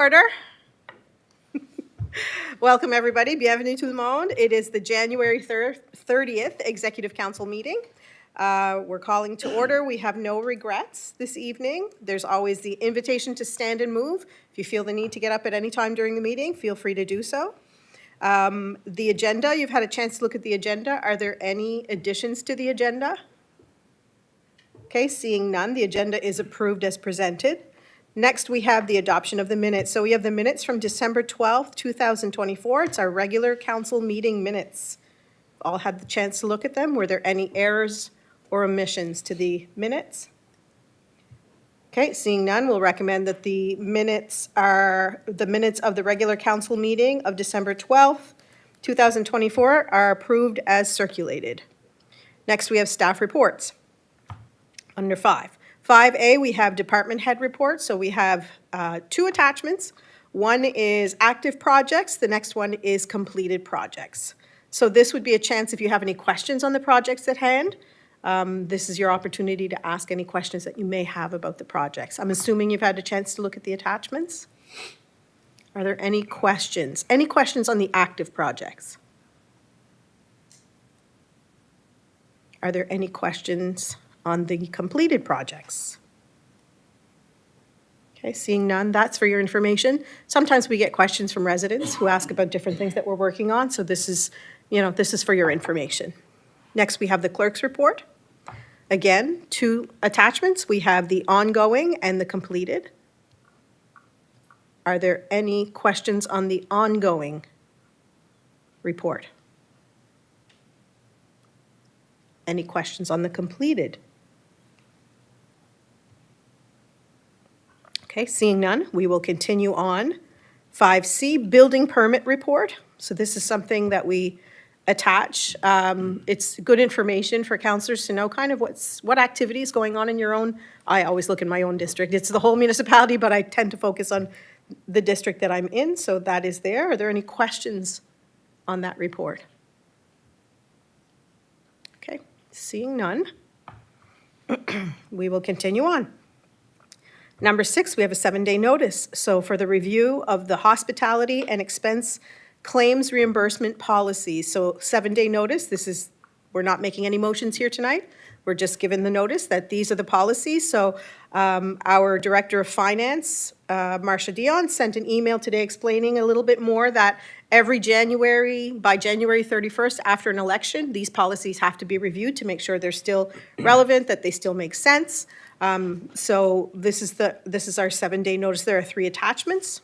Order. Welcome, everybody. Bienvenue tout le monde. It is the January 30th Executive Council meeting. We're calling to order. We have no regrets this evening. There's always the invitation to stand and move. If you feel the need to get up at any time during the meeting, feel free to do so. The agenda, you've had a chance to look at the agenda. Are there any additions to the agenda? Okay, seeing none, the agenda is approved as presented. Next, we have the adoption of the minutes. So we have the minutes from December 12th, 2024. It's our regular council meeting minutes. All had the chance to look at them. Were there any errors or omissions to the minutes? Okay, seeing none, we'll recommend that the minutes of the regular council meeting of December 12th, 2024 are approved as circulated. Next, we have staff reports. Under 5A, we have department head reports. So we have two attachments. One is active projects. The next one is completed projects. So this would be a chance if you have any questions on the projects at hand. This is your opportunity to ask any questions that you may have about the projects. I'm assuming you've had a chance to look at the attachments. Are there any questions? Any questions on the active projects? Are there any questions on the completed projects? Okay, seeing none, that's for your information. Sometimes we get questions from residents who ask about different things that we're working on, so this is for your information. Next, we have the clerk's report. Again, two attachments. We have the ongoing and the completed. Are there any questions on the ongoing report? Any questions on the completed? Okay, seeing none, we will continue on. 5C, building permit report. So this is something that we attach. It's good information for councillors to know kind of what activity is going on in your own. I always look in my own district. It's the whole municipality, but I tend to focus on the district that I'm in, so that is there. Are there any questions on that report? Okay, seeing none, we will continue on. Number 6, we have a 7-day notice. So for the review of the hospitality and expense claims reimbursement policy. So 7-day notice, we're not making any motions here tonight. We're just given the notice that these are the policies. So our Director of Finance, Marcia Dion, sent an email today explaining a little bit more that every January, by January 31st after an election, these policies have to be reviewed to make sure they're still relevant, that they still make sense. So this is our 7-day notice. There are 3 attachments.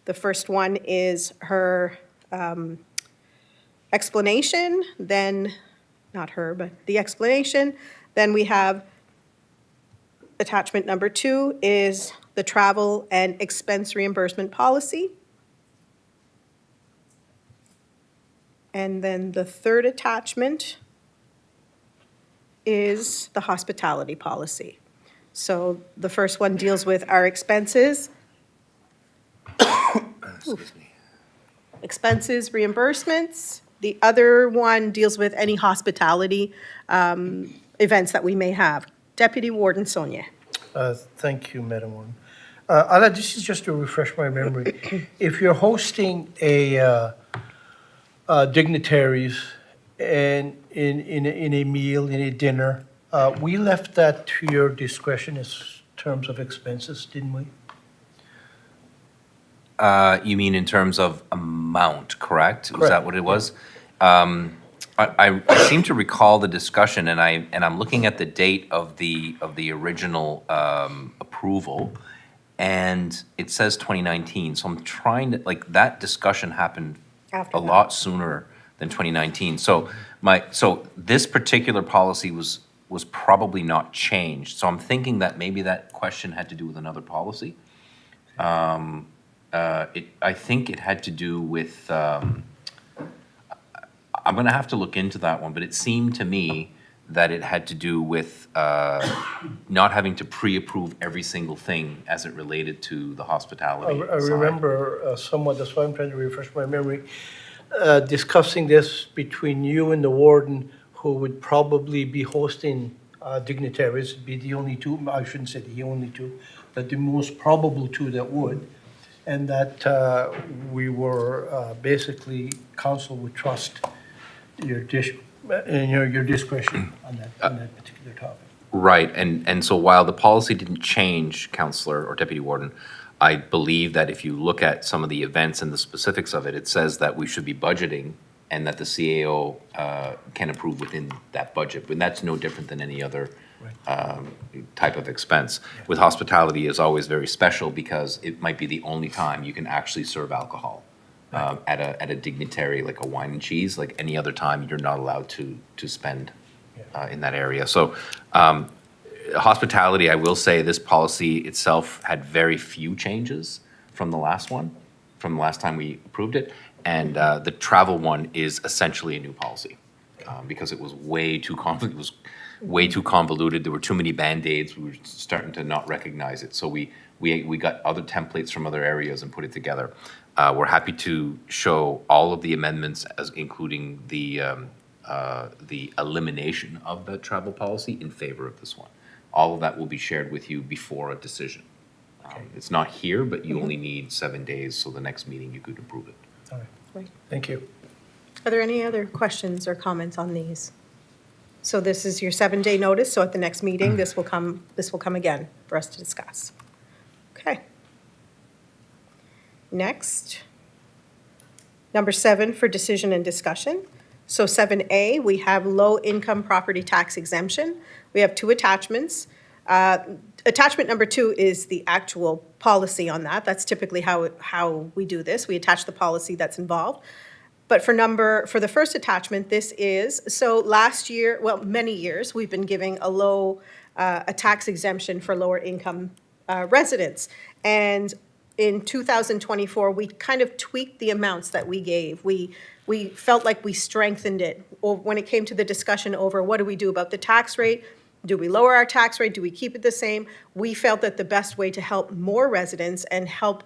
The first one is her explanation, then, not her, but the explanation. Then we have attachment number 2 is the travel and expense reimbursement policy. And then the third attachment is the hospitality policy. So the first one deals with our expenses. Excuse me. Expenses, reimbursements. The other one deals with any hospitality events that we may have. Deputy Warden Sonia. Thank you, Madam Warden. Ala, this is just to refresh my memory. If you're hosting a dignitaries and in a meal, in a dinner, we left that to your discretion as terms of expenses, didn't we? You mean in terms of amount, correct? Was Correct, that what it was? I seem to recall the discussion, and I'm looking at the date of the original approval, and it says 2019. So I'm trying to, like, that discussion happened After a that. lot sooner than 2019. So this particular policy was probably not changed. So I'm thinking that maybe that question had to do with another policy. I think it had to do with, I'm gonna have to look into that one, but it seemed to me that it had to do with not having to pre-approve every single thing as it related to the hospitality I side. remember somewhat, that's why I'm trying to refresh my memory, discussing this between you and the warden, who would probably be hosting dignitaries, be the only two, I shouldn't say the only two, but the most probable two that would. and that we were basically, council would trust your your discretion on that particular topic. Right, and so while the policy didn't change, Counselor or Deputy Warden, I believe that if you look at some of the events and the specifics of it, it says that we should be budgeting and that the CAO can approve within that budget, but that's no different than any other type of expense. With hospitality, is always very special because it might be the only time you can actually serve alcohol at a dignitary, like a wine and cheese, like any other time, you're not allowed to spend in that area. So hospitality, I will say, this policy itself had very few changes from the last one, from the last time we approved it. And the travel one is essentially a new policy because it was way too convoluted. There were too many Band-Aids. We were starting to not recognize it. So we got other templates from other areas and put it together. We're happy to show all of the amendments, as including the elimination of the travel policy in favor of this one. All of that will be shared with you before a decision. It's not here, but you only need 7 days, so the next meeting you could approve it. All right, Right. thank you. Are there any other questions or comments on these? So this is your 7-day notice, so at the next meeting, this will come again for us to discuss. Okay. Next, number 7 for decision and discussion. So 7A, we have low-income property tax exemption. We have 2 attachments. Attachment number 2 is the actual policy on that. That's typically how we do this. We attach the policy that's involved. But for the first attachment, this is, so last year, well, many years, we've been giving a tax exemption for lower income residents. And in 2024, we kind of tweaked the amounts that we gave. We felt like we strengthened it when it came to the discussion over what do we do about the tax rate? Do we lower our tax rate? Do we keep it the same? We felt that the best way to help more residents and help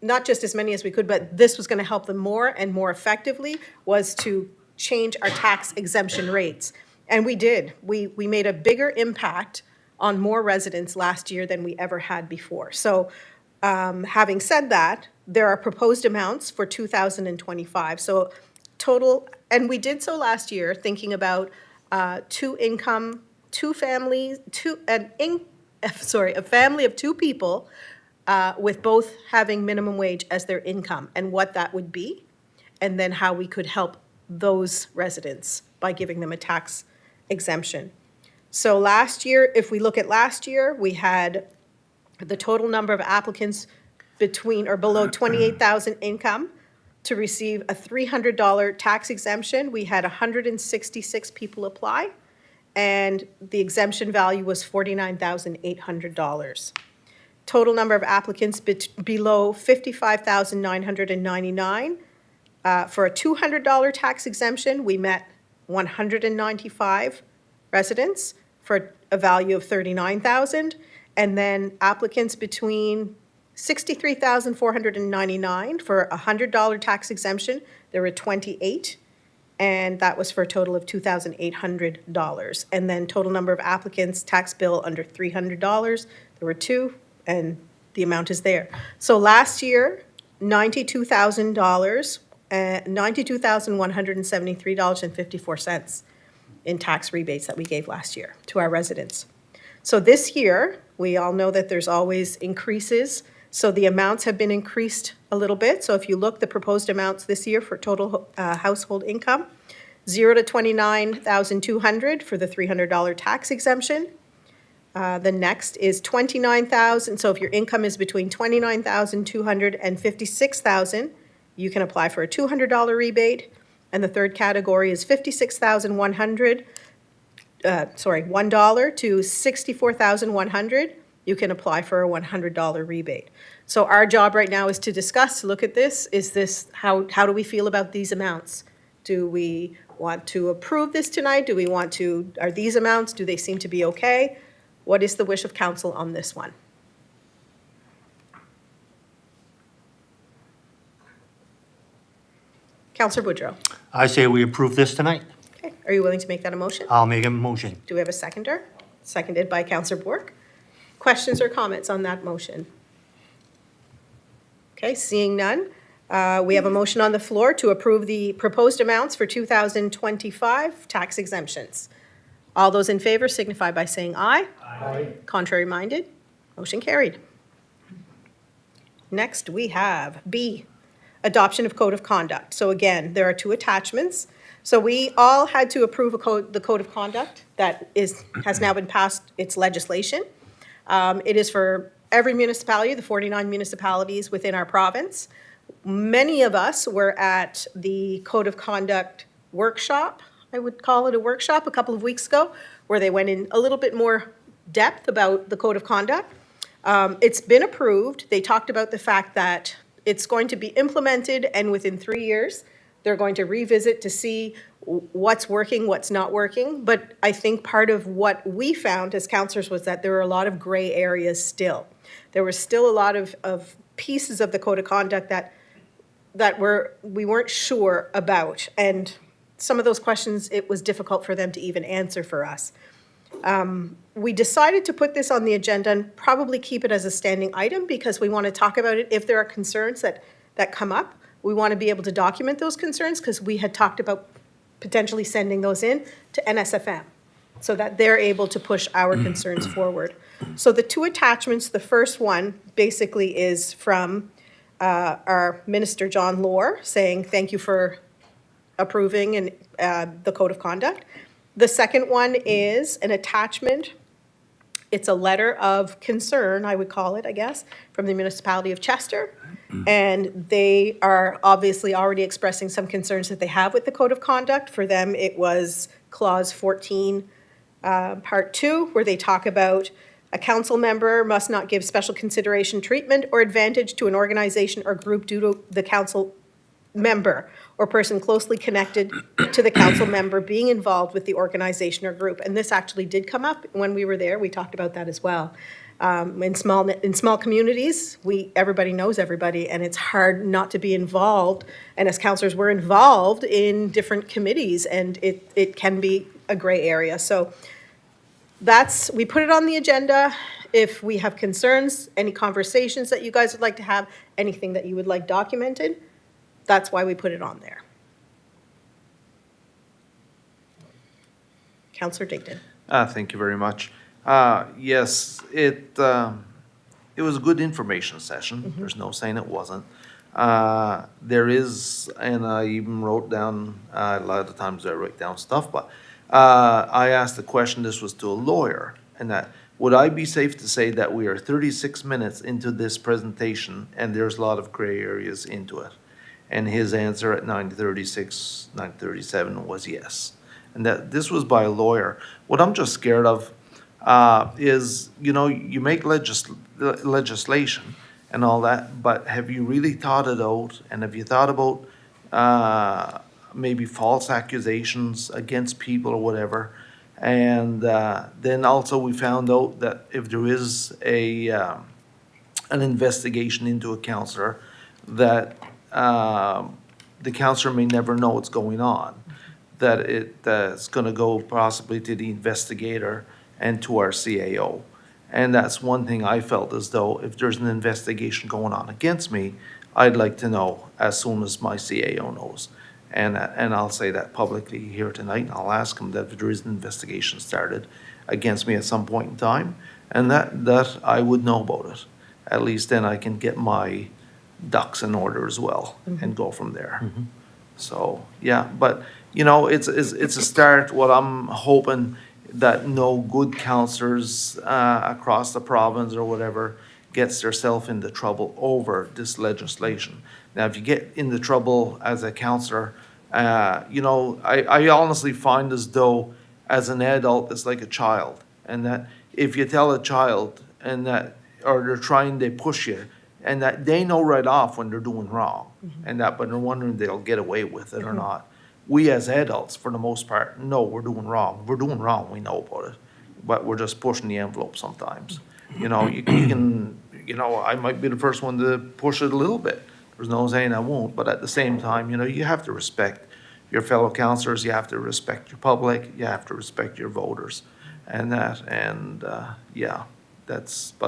not just as many as we could, but this was going to help them more and more effectively, was to change our tax exemption rates. And we did. We made a bigger impact on more residents last year than we ever had before. So having said that, there are proposed amounts for 2025. So total, and we did so last year thinking about a family of 2 people with both having minimum wage as their income and what that would be, and then how we could help those residents by giving them a tax exemption. So last year, if we look at last year, we had the total number of applicants between or below 28,000 income to receive a $300 tax exemption. We had 166 people apply, and the exemption value was $49,800. Total number of applicants below 55,999. For a $200 tax exemption, we met 195 residents for a value of $39,000. And then applicants between 63,499 for a $100 tax exemption, there were 28. And that was for a total of $2,800. And then total number of applicants, tax bill under $300, there were 2. And the amount is there. So last year, $92,000, $92,173.54 in tax rebates that we gave last year to our residents. So this year, we all know that there's always increases. So the amounts have been increased a little bit. So if you look, the proposed amounts this year for total household income, $0 to $29,200 for the $300 tax exemption. The next is $29,000. So if your income is between $29,200 and $56,000, you can apply for a $200 rebate. And the third category is $56,100, $1 to $64,100. You can apply for a $100 rebate. So our job right now is to discuss, to look at this. Is this, how do we feel about these amounts? Do we want to approve this tonight? Do we want to, are these amounts, do they seem to be okay? What is the wish of council on this one? Councillor Boudreau. I say we approve this tonight. Okay, are you willing to make that a motion? I'll make a motion. Do we have a seconder? Seconded by Councillor Bork. Questions or comments on that motion? Okay, seeing none, we have a motion on the floor to approve the proposed amounts for 2025 tax exemptions. All those in favor signify by saying aye. Aye. Contrary minded, motion carried. Next, we have B, adoption of code of conduct. So again, there are two attachments. So we all had to approve the code of conduct that has now been passed, its legislation. It is for every municipality, the 49 municipalities within our province. Many of us were at the code of conduct workshop, I would call it a workshop, a couple of weeks ago, where they went in a little bit more depth about the code of conduct. It's been approved. They talked about the fact that it's going to be implemented, and within 3 years, they're going to revisit to see what's working, what's not working. But I think part of what we found as counselors was that there were a lot of gray areas still. There was still a lot of pieces of the code of conduct that we weren't sure about. And some of those questions, it was difficult for them to even answer for us. We decided to put this on the agenda and probably keep it as a standing item because we want to talk about it if there are concerns that come up. We want to be able to document those concerns because we had talked about potentially sending those in to NSFM so that they're able to push our concerns forward. So the two attachments, the first one basically is from our Minister John Lohr saying thank you for approving the code of conduct. The second one is an attachment. It's a letter of concern, I would call it, I guess, from the Municipality of Chester. And they are obviously already expressing some concerns that they have with the code of conduct. For them, it was clause 14, part 2, where they talk about a council member must not give special consideration, treatment, or advantage to an organization or group due to the council member or person closely connected to the council member being involved with the organization or group. And this actually did come up when we were there. We talked about that as well. In small communities, everybody knows everybody, and it's hard not to be involved. And as counselors, we're involved in different committees, and it can be a gray area. So we put it on the agenda. If we have concerns, any conversations that you guys would like to have, anything that you would like documented, that's why we put it on there. Councillor Digdon. Thank you very much. Yes, it was a good information session. There's no saying it wasn't. There is, and I even wrote down, a lot of the times I write down stuff, but I asked the question, this was to a lawyer, and that, would I be safe to say that we are 36 minutes into this presentation and there's a lot of gray areas into it? And his answer at 9:36, 9:37 was yes. And that this was by a lawyer. What I'm just scared of is, you make legislation and all that, but have you really thought it out? And have you thought about maybe false accusations against people or whatever? And then also we found out that if there is an investigation into a counselor, that the counselor may never know what's going on, that it's going to go possibly to the investigator and to our CAO. And that's one thing I felt as though if there's an investigation going on against me, I'd like to know as soon as my CAO knows. And I'll say that publicly here tonight, and I'll ask him that if there is an investigation started against me at some point in time, and that I would know about it. At least then I can get my ducks in order as well and go from there. So, yeah, but, it's a start. What I'm hoping that no good counselors across the province or whatever gets themselves into trouble over this legislation. Now, if you get into trouble as a counselor, I honestly find as though as an adult, it's like a child. And that if you tell a child or they're trying, they push you, and that they know right off when they're doing wrong, but they're wondering if they'll get away with it or not. We as adults, for the most part, know we're doing wrong. We're doing wrong, we know about it, but we're just pushing the envelope sometimes. You can, I might be the first one to push it a little bit. There's no saying I won't, but at the same time, you have to respect your fellow councillors, you have to respect your public, you have to respect your voters, but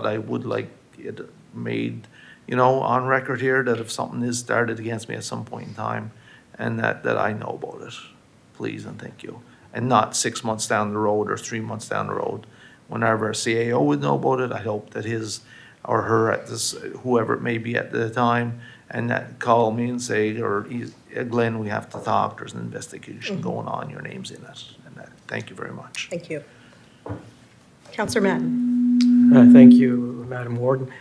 I would like it made on record here that if something is started against me at some point in time, and that I know about it, please and thank you. And not 6 months down the road or 3 months down the road. Whenever a CAO would know about it, I hope that his or her at this, whoever it may be at the time, and that call me and say, or Glenn, we have to talk, there's an investigation going on, your name's in it. And that, thank you very much. Thank you. Counselor Madden? Thank you, Madam Warden.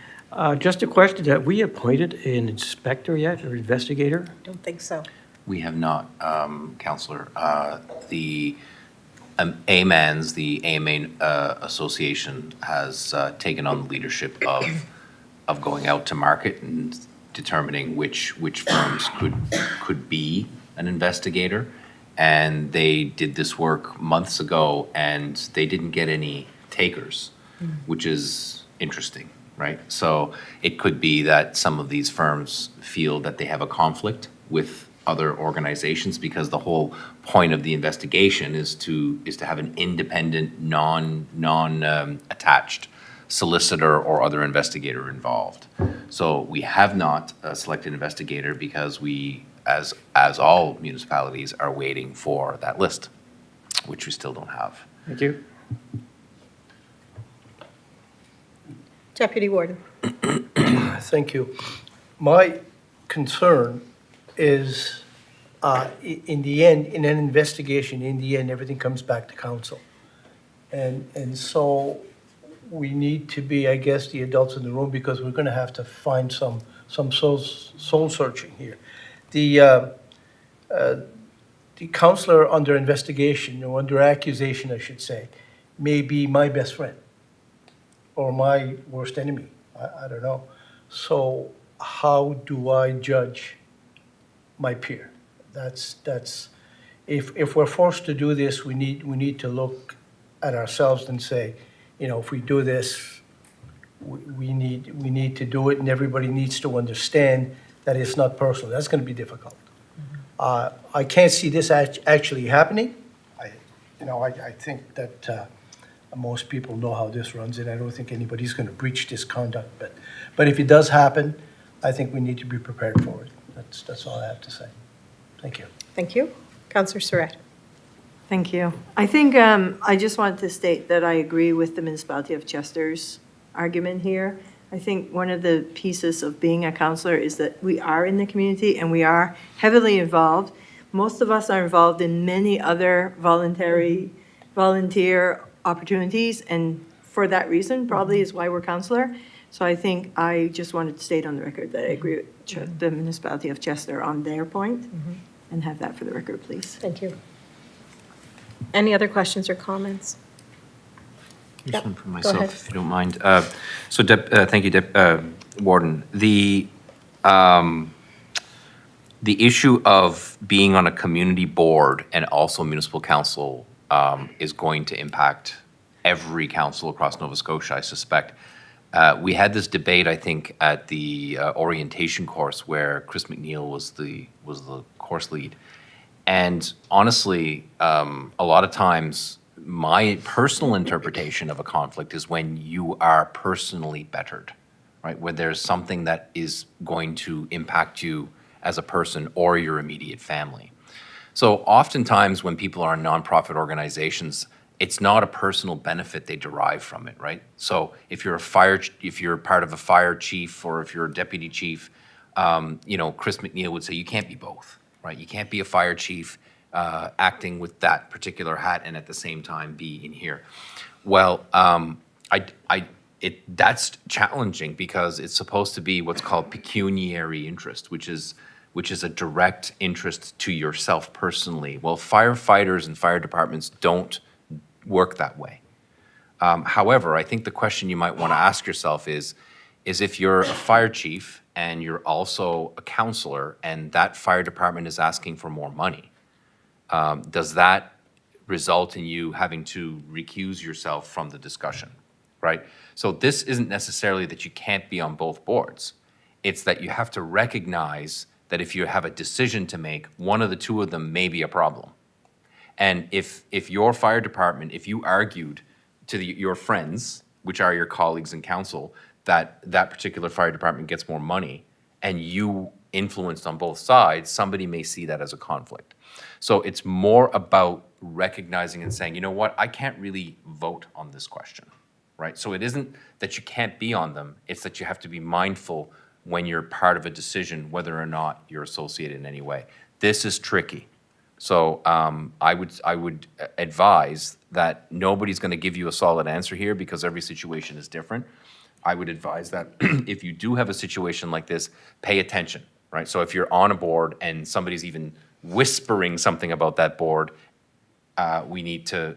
Just a question, have we appointed an inspector yet, or investigator? Don't think so. We have not, Counselor. The AMANS, the AMA Association, has taken on the leadership of going out to market and determining which firms could be an investigator. And they did this work months ago, and they didn't get any takers, which is interesting, right? So it could be that some of these firms feel that they have a conflict with other organizations, because the whole point of the investigation is to have an independent, attached solicitor or other investigator involved. So we have not selected an investigator because we, as all municipalities, are waiting for that list, which we still don't have. Thank you. Deputy Warden? Thank you. My concern is, in the end, in an investigation, in the end, everything comes back to council. And so we need to be, I guess, the adults in the room, because we're going to have to find some soul searching here. The counselor under investigation, or under accusation, I should say, may be my best friend or my worst enemy. I don't know. So how do I judge my peer? That's if we're forced to do this, we need to look at ourselves and say, if we do this, we need to do it, and everybody needs to understand that it's not personal. That's going to be difficult. I can't see this actually happening. I think that most people know how this runs, and I don't think anybody's going to breach this conduct. But if it does happen, I think we need to be prepared for it. That's all I have to say. Thank you. Thank you. Counselor Surratt? Thank you. I think I just wanted to state that I agree with the Municipality of Chester's argument here. I think one of the pieces of being a councillor is that we are in the community and we are heavily involved. Most of us are involved in many other volunteer opportunities, and for that reason, probably is why we're councillor. So I think I just wanted to state on the record that I agree with the Municipality of Chester on their point, and have that for the record, please. Thank you. Any other questions or comments? Here's Yep, one from go myself, ahead. if you don't mind. So, thank you, Warden. The issue of being on a community board and also municipal council is going to impact every council across Nova Scotia, I suspect. We had this debate, I think, at the orientation course where Chris McNeil was the course lead. And honestly, a lot of times, my personal interpretation of a conflict is when you are personally bettered, right? Where there's something that is going to impact you as a person or your immediate family. So oftentimes when people are in nonprofit organizations, it's not a personal benefit they derive from it, right? So if you're part of a fire chief, or if you're a deputy chief, Chris McNeil would say you can't be both, right? You can't be a fire chief acting with that particular hat and at the same time be in here. Well, that's challenging, because it's supposed to be what's called pecuniary interest, which is a direct interest to yourself personally. Well, firefighters and fire departments don't work that way. However, I think the question you might want to ask yourself is if you're a fire chief and you're also a counselor and that fire department is asking for more money, does that result in you having to recuse yourself from the discussion, right? So this isn't necessarily that you can't be on both boards. It's that you have to recognize that if you have a decision to make, one of the two of them may be a problem. And if your fire department, if you argued to your friends, which are your colleagues in council, that particular fire department gets more money, and you influenced on both sides, somebody may see that as a conflict. So it's more about recognizing and saying, you know what, I can't really vote on this question, right? So it isn't that you can't be on them, it's that you have to be mindful when you're part of a decision, whether or not you're associated in any way. This is tricky. So I would advise that nobody's going to give you a solid answer here because every situation is different. I would advise that if you do have a situation like this, pay attention, right? So if you're on a board and somebody's even whispering something about that board, we need to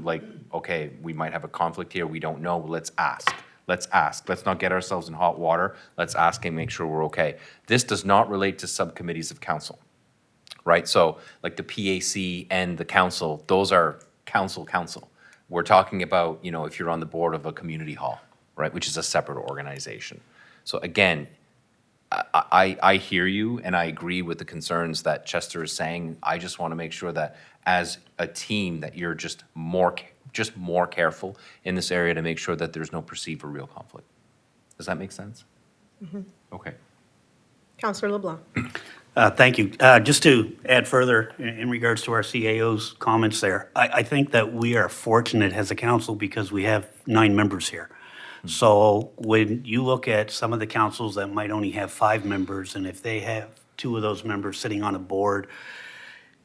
like, okay, we might have a conflict here, we don't know, let's ask. Let's ask. Let's not get ourselves in hot water. Let's ask and make sure we're okay. This does not relate to subcommittees of council, right? So like the PAC and the council, those are council. We're talking about, you know, if you're on the board of a community hall, right, which is a separate organization. So again, I hear you and I agree with the concerns that Chester is saying. I just want to make sure that as a team that you're just more careful in this area to make sure that there's no perceived or real conflict. Does that make sense? Okay. Councillor LeBlanc. Thank you. Just to add further in regards to our CAO's comments there, I think that we are fortunate as a council because we have 9 members here. So when you look at some of the councils that might only have 5 members, and if they have 2 of those members sitting on a board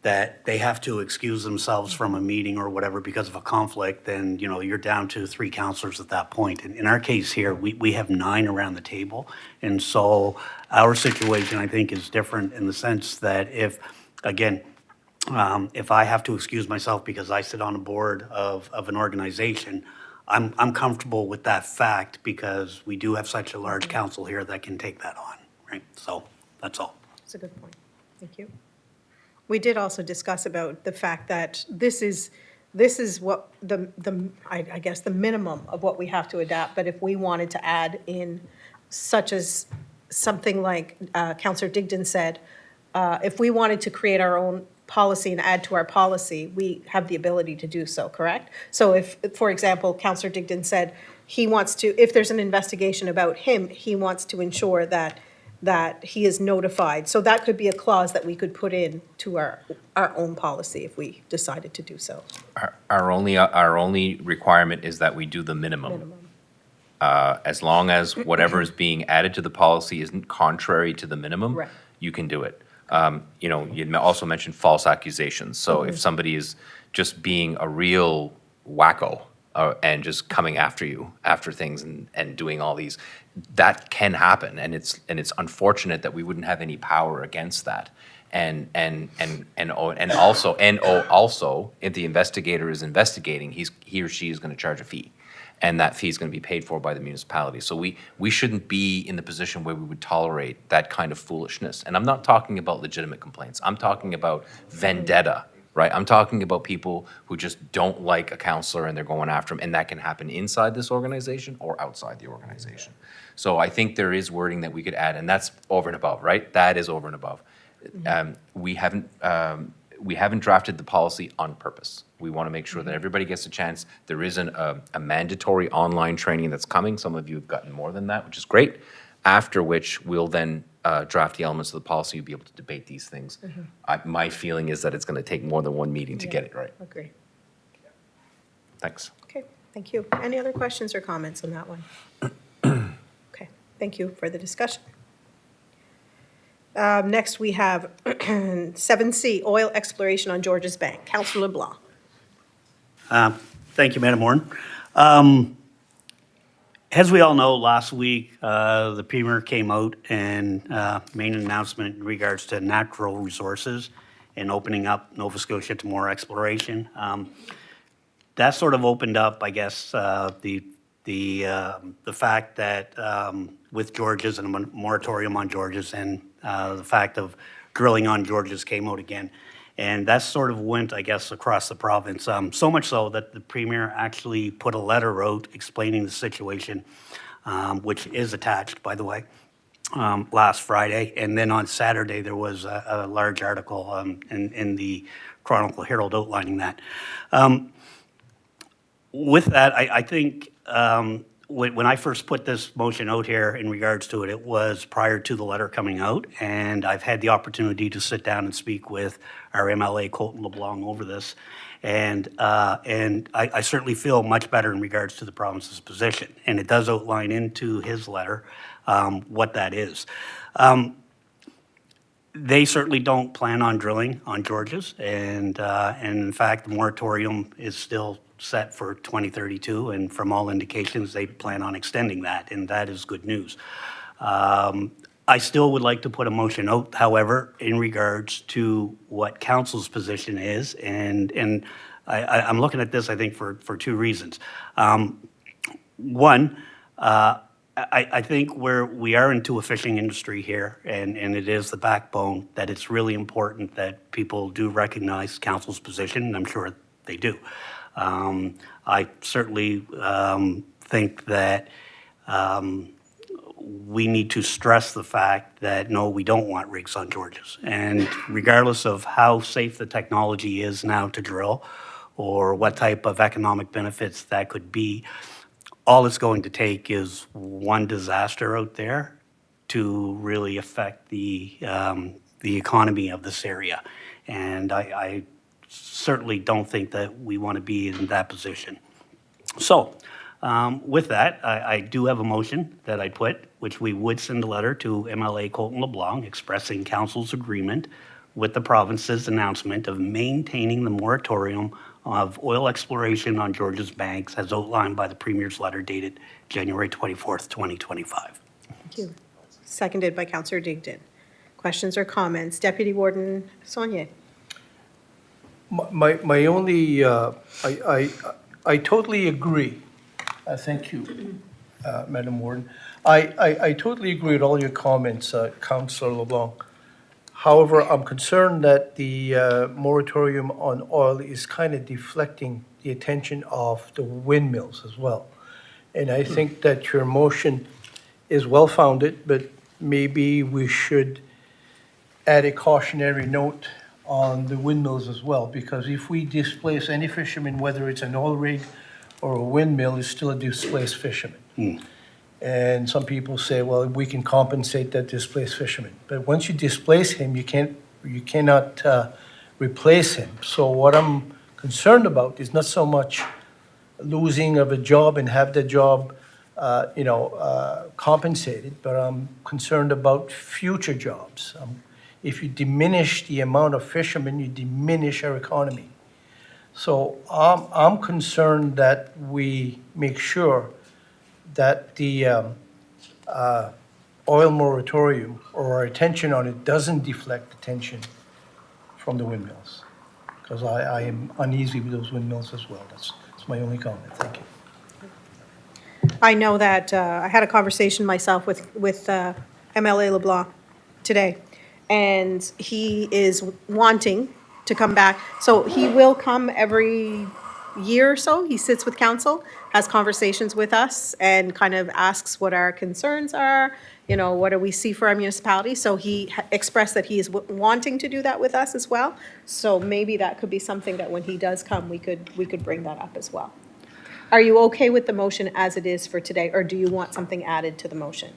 that they have to excuse themselves from a meeting or whatever because of a conflict, then, you know, you're down to 3 councilors at that point. And in our case here, we have 9 around the table. And so our situation, I think, is different in the sense that if, again, if I have to excuse myself because I sit on a board of an organization, I'm comfortable with that fact because we do have such a large council here that can take that on, right? So that's all. That's a good point. Thank you. We did also discuss about the fact that this is what I guess the minimum of what we have to adapt. But if we wanted to add in such as something like Councillor Digdon said, if we wanted to create our own policy and add to our policy, we have the ability to do so, correct? So if, for example, Councillor Digdon said he wants to, if there's an investigation about him, he wants to ensure that he is notified. So that could be a clause that we could put in to our own policy if we decided to do so. Our only requirement is that we do the minimum. As long as whatever is being added to the policy isn't contrary to the minimum, Right. you can do it. You know, you also mentioned false accusations. So if somebody is just being a real wacko and just coming after you after things and doing all these, that can happen. And it's unfortunate that we wouldn't have any power against that. And also, if the investigator is investigating, he or she is going to charge a fee. And that fee is going to be paid for by the municipality. So we shouldn't be in the position where we would tolerate that kind of foolishness. And I'm not talking about legitimate complaints. I'm talking about vendetta, right? I'm talking about people who just don't like a counselor and they're going after him. And that can happen inside this organization or outside the organization. So I think there is wording that we could add, and that's over and above, right? That is over and above. We haven't drafted the policy on purpose. We want to make sure that everybody gets a chance. There is a mandatory online training that's coming. Some of you have gotten more than that, which is great. After which, we'll then draft the elements of the policy. You'll be able to debate these things. My feeling is that it's going to take more than one meeting to get it right. Agree. Thanks. Okay, thank you. Any other questions or comments on that one? Okay, thank you for the discussion. Next, we have 7C, oil exploration on Georges Bank. Councillor LeBlanc. Thank you, Madam Warren. As we all know, last week, the Premier came out and made an announcement in regards to natural resources and opening up Nova Scotia to more exploration. That sort of opened up, I guess, the fact that with Georges and a moratorium on Georges and the fact of drilling on Georges came out again. And that sort of went, I guess, across the province. So much so that the Premier actually put a letter out explaining the situation, which is attached, by the way, last Friday. And then on Saturday, there was a large article in the Chronicle Herald outlining that. With that, I think when I first put this motion out here in regards to it, it was prior to the letter coming out, and I've had the opportunity to sit down and speak with our MLA Colton LeBlanc over this, and I certainly feel much better in regards to the province's position, and it does outline into his letter what that is. They certainly don't plan on drilling on Georges, and in fact, the moratorium is still set for 2032, and from all indications, they plan on extending that, and that is good news. I still would like to put a motion out, however, in regards to what council's position is, and I'm looking at this, I think, for two reasons. One, I think we are into a fishing industry here, and it is the backbone that it's really important that people do recognize council's position, and I'm sure they do. I certainly think that we need to stress the fact that, no, we don't want rigs on Georges. And regardless of how safe the technology is now to drill, or what type of economic benefits that could be, all it's going to take is one disaster out there to really affect the economy of this area. And I certainly don't think that we want to be in that position. So with that, I do have a motion that I put, which we would send a letter to MLA Colton LeBlanc expressing council's agreement with the province's announcement of maintaining the moratorium of oil exploration on Georges Banks as outlined by the Premier's letter dated January 24th, 2025. Thank you. Seconded by Councillor Digdon. Questions or comments? Deputy Warden Saunier. My only, I totally agree. Thank you, Madam Warden. I totally agree with all your comments, Councillor LeBlanc. However, I'm concerned that the moratorium on oil is kind of deflecting the attention of the windmills as well. And I think that your motion is well-founded, but maybe we should add a cautionary note on the windmills as well, because if we displace any fisherman, whether it's an oil rig or a windmill, it's still a displaced fisherman. And some people say, well, we can compensate that displaced fisherman. But once you displace him, you cannot replace him. So what I'm concerned about is not so much losing of a job and have the job, compensated, but I'm concerned about future jobs. If you diminish the amount of fishermen, you diminish our economy. So I'm concerned that we make sure that the oil moratorium or our attention on it doesn't deflect attention from the windmills, because I am uneasy with those windmills as well. That's my only comment. Thank you. I know that I had a conversation myself with MLA LeBlanc today, and he is wanting to come back. So he will come every year or so. He sits with council, has conversations with us, and kind of asks what our concerns are, what do we see for our municipality. So he expressed that he is wanting to do that with us as well. So maybe that could be something that when he does come, we could bring that up as well. Are you okay with the motion as it is for today, or do you want something added to the motion?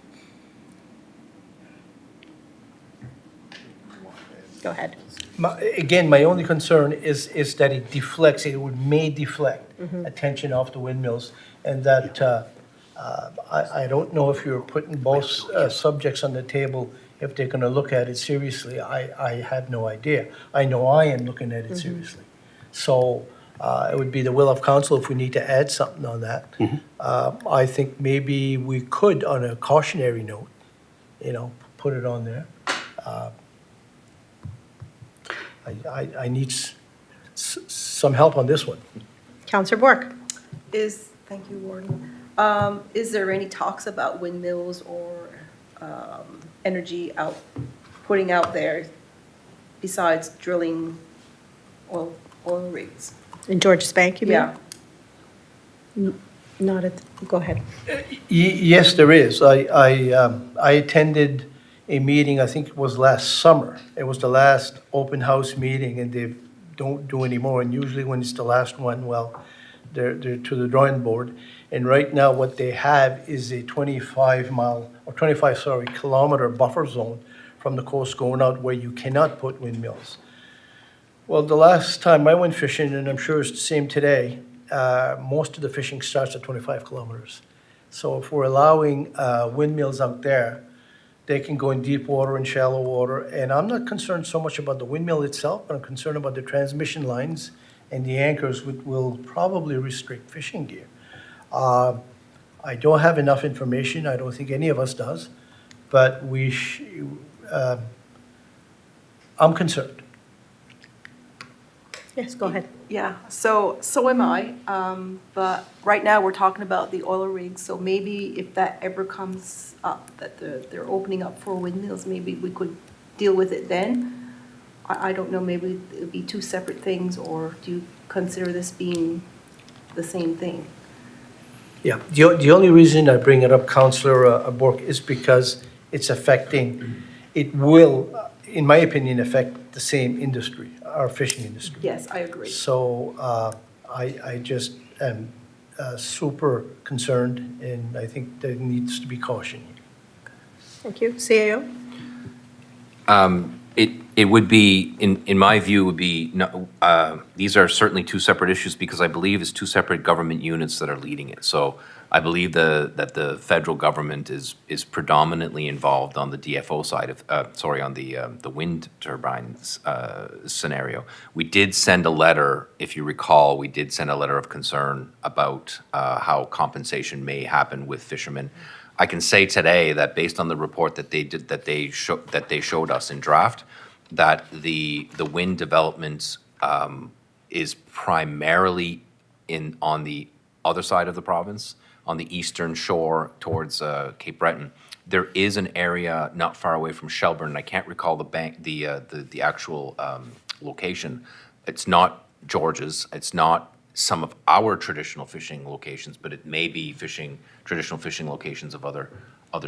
Go ahead. Again, my only concern is that it deflects, may deflect attention off the windmills, and that I don't know if you're putting both subjects on the table, if they're going to look at it seriously. I have no idea. I know I am looking at it seriously. So it would be the will of council if we need to add something on that. I think maybe we could, on a cautionary note, put it on there. I need some help on this one. Councillor Bork. Thank you, Warden. Is there any talks about windmills or energy putting out there besides drilling oil rigs? In Georges Bank, you mean? Yeah. Go ahead. Yes, there is. I attended a meeting, I think it was last summer. It was the last open house meeting, and they don't do anymore. And usually when it's the last one, well, they're to the drawing board. And right now, what they have is a 25-kilometer buffer zone from the coast going out where you cannot put windmills. Well, the last time I went fishing, and I'm sure it's the same today, most of the fishing starts at 25 kilometers. So if we're allowing windmills out there, they can go in deep water and shallow water. And I'm not concerned so much about the windmill itself, but I'm concerned about the transmission lines and the anchors, which will probably restrict fishing gear. I don't have enough information. I don't think any of us does, but I'm concerned. Yes, go ahead. Yeah, so am I. But right now, we're talking about the oil rigs, so maybe if that ever comes up, that they're opening up for windmills, maybe we could deal with it then. I don't know, maybe it would be two separate things, or do you consider this being the same thing? Yeah, the only reason I bring it up, Councillor Bork, is because it's affecting, it will, in my opinion, affect the same industry, our fishing industry. Yes, I agree. So I just am super concerned, and I think there needs to be caution. Thank you. CAO? It would be, in my view, would be, these are certainly two separate issues because I believe it's two separate government units that are leading it. So I believe that the federal government is predominantly involved on the DFO side of, on the wind turbines scenario. We did send a letter, if you recall, we did send a letter of concern about how compensation may happen with fishermen. I can say today that based on the report that they showed us in draft, that the wind development is primarily on the other side of the province, on the eastern shore towards Cape Breton. There is an area not far away from Shelburne, and I can't recall the actual location. It's not George's. It's not some of our traditional fishing locations, but it may be traditional fishing locations of other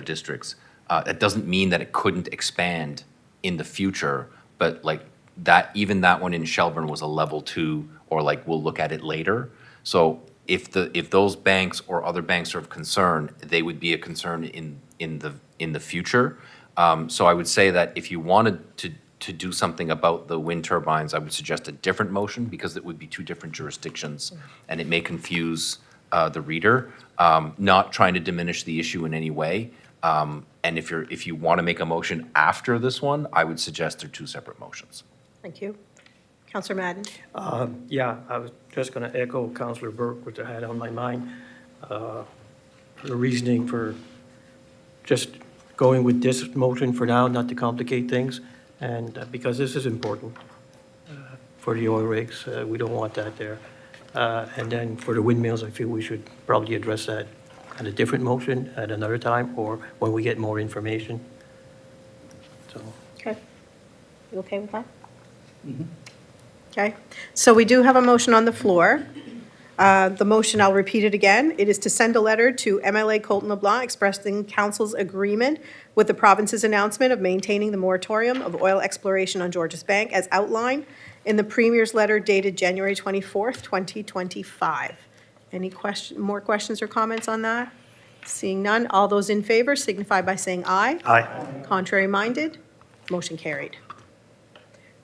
districts. That doesn't mean that it couldn't expand in the future, but like that, even that one in Shelburne was a level 2, or like we'll look at it later. So if those banks or other banks are of concern, they would be a concern in the future. So I would say that if you wanted to do something about the wind turbines, I would suggest a different motion because it would be two different jurisdictions and it may confuse the reader. Not trying to diminish the issue in any way. And if you want to make a motion after this one, I would suggest they're two separate motions. Thank you. Councillor Madden? Yeah, I was just going to echo Councillor Burke, which I had on my mind. The reasoning for just going with this motion for now, not to complicate things, and because this is important for the oil rigs. We don't want that there. And then for the windmills, I feel we should probably address that at a different motion at another time, or when we get more information. So. Okay. You okay with that? Okay. So we do have a motion on the floor. The motion, I'll repeat it again. It is to send a letter to MLA Colton LeBlanc expressing council's agreement with the province's announcement of maintaining the moratorium of oil exploration on Georges Bank as outlined in the Premier's letter dated January 24th, 2025. Any more questions or comments on that? Seeing none, all those in favor signify by saying aye. Aye. Contrary minded, motion carried.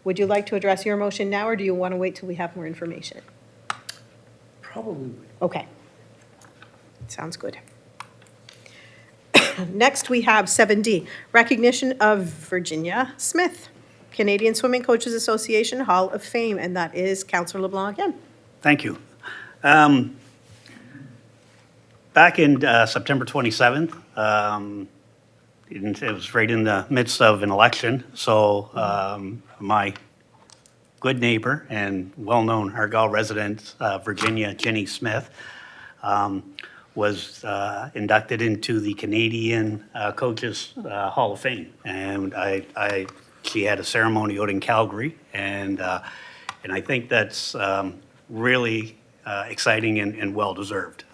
Would you like to address your motion now, or do you want to wait till we have more information? Probably. Okay. Sounds good. Next, we have 7D, recognition of Virginia Smith, Canadian Swimming Coaches Association Hall of Fame, and that is Councillor LeBlanc again. Thank you. Back in September 27th, it was right in the midst of an election, so my good neighbor and well-known Argyle resident, Virginia Jenny Smith, was inducted into the Canadian Coaches Hall of Fame. And she had a ceremony out in Calgary, and I think that's really exciting and well-deserved.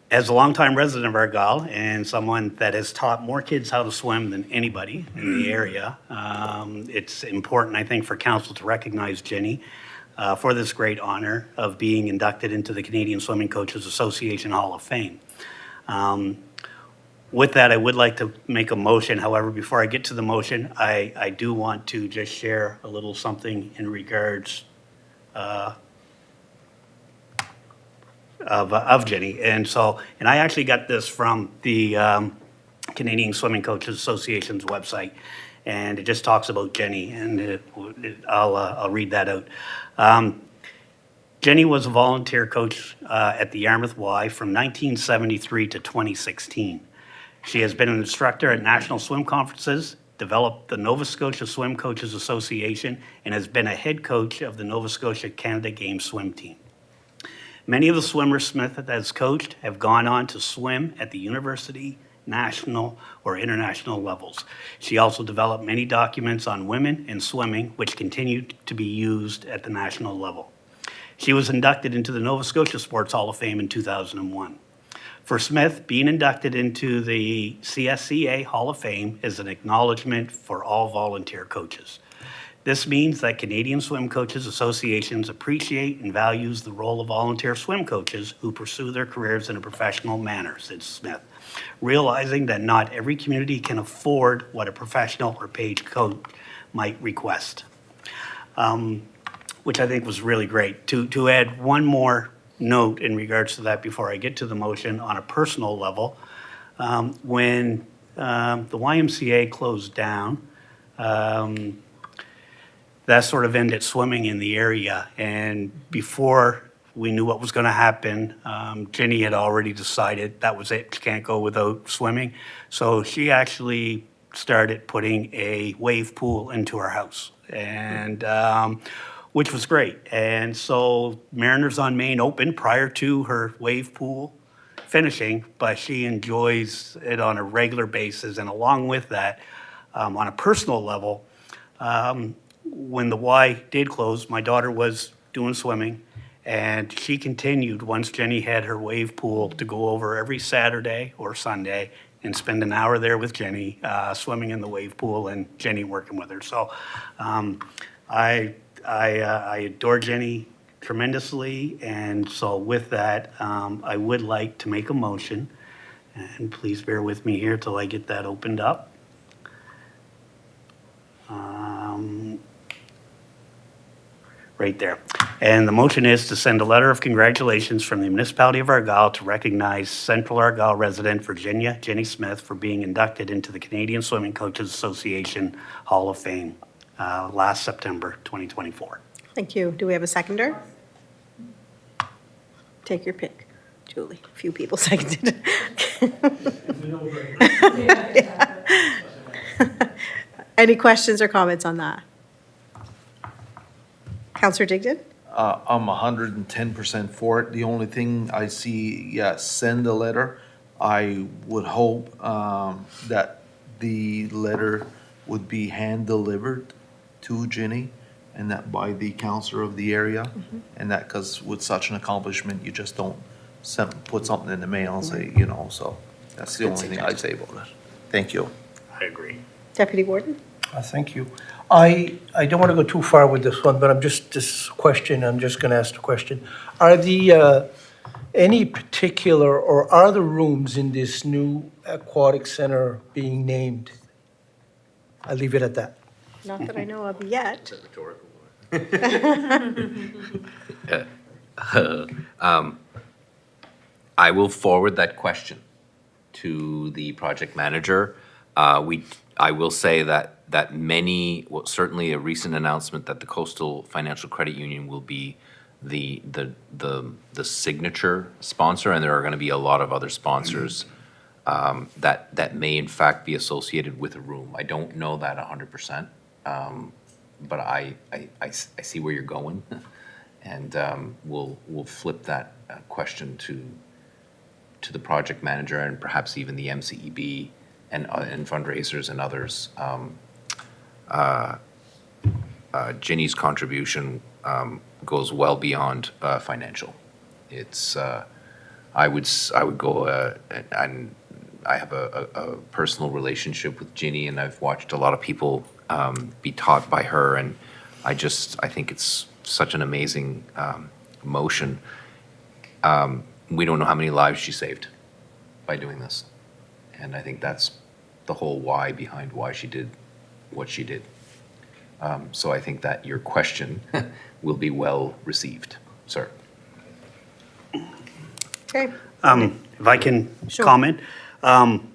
As a longtime resident of Argyle and someone that has taught more kids how to swim than anybody in the area, it's important, I think, for council to recognize Jenny. for this great honor of being inducted into the Canadian Swimming Coaches Association Hall of Fame. With that, I would like to make a motion. However, before I get to the motion, I do want to just share a little something in regards of Jenny. And I actually got this from the Canadian Swimming Coaches Association's website, and it just talks about Jenny, and I'll read that out. Jenny was a volunteer coach at the Yarmouth Y from 1973 to 2016. She has been an instructor at national swim conferences, developed the Nova Scotia Swim Coaches Association, and has been a head coach of the Nova Scotia Canada Games swim team. Many of the swimmers Smith has coached have gone on to swim at the university, national, or international levels. She also developed many documents on women and swimming, which continue to be used at the national level. She was inducted into the Nova Scotia Sports Hall of Fame in 2001. For Smith, being inducted into the CSCA Hall of Fame is an acknowledgement for all volunteer coaches. This means that Canadian Swim Coaches Associations appreciate and values the role of volunteer swim coaches who pursue their careers in a professional manner, said Smith, realizing that not every community can afford what a professional or paid coach might request, which I think was really great. To add one more note in regards to that before I get to the motion on a personal level, when the YMCA closed down, that sort of ended swimming in the area. And before we knew what was going to happen, Jenny had already decided that was it. She can't go without swimming. So she actually started putting a wave pool into her house, and which was great. And so Mariners on Main opened prior to her wave pool finishing, but she enjoys it on a regular basis. And along with that, on a personal level, when the Y did close, my daughter was doing swimming, and she continued, once Jenny had her wave pool, to go over every Saturday or Sunday and spend an hour there with Jenny, swimming in the wave pool, and Jenny working with her. So I adore Jenny tremendously, and so with that, I would like to make a motion, and please bear with me here till I get that opened up. Right there. And the motion is to send a letter of congratulations from the Municipality of Argyle to recognize Central Argyle resident Virginia Jenny Smith for being inducted into the Canadian Swimming Coaches Association Hall of Fame last September 2024. Thank you. Do we have a seconder? Take your pick, Julie. A few people seconded. Any questions or comments on that? Counselor Digdon? I'm 110% for it. The only thing I see, yes, send a letter. I would hope that the letter would be hand-delivered to Ginny, and that by the counselor of the area. And that, because with such an accomplishment, you just don't put something in the mail and say, so that's the Good only thing I'd say about it. Thank you. I agree. Deputy Warden? Thank you. I don't want to go too far with this one, but this question, I'm just going to ask the question. Are the, any particular, or are the rooms in this new aquatic center being named? I'll leave it at that. Not that I know of yet. I will forward that question to the project manager. I will say that many, well, certainly a recent announcement that the Coastal Financial Credit Union will be the signature sponsor, and there are going to be a lot of other sponsors that may in fact be associated with a room. I don't know that 100%, but I see where you're going, and we'll flip that question to the project manager and perhaps even the MCEB and fundraisers and others. Ginny's contribution goes well beyond financial. It's I would go and I have a personal relationship with Ginny, and I've watched a lot of people be taught by her, and I think it's such an amazing motion. We don't know how many lives she saved by doing this. And I think that's the whole why behind why she did what she did. So I think that your question will be well received, sir. Okay, If I can Sure. comment, I'm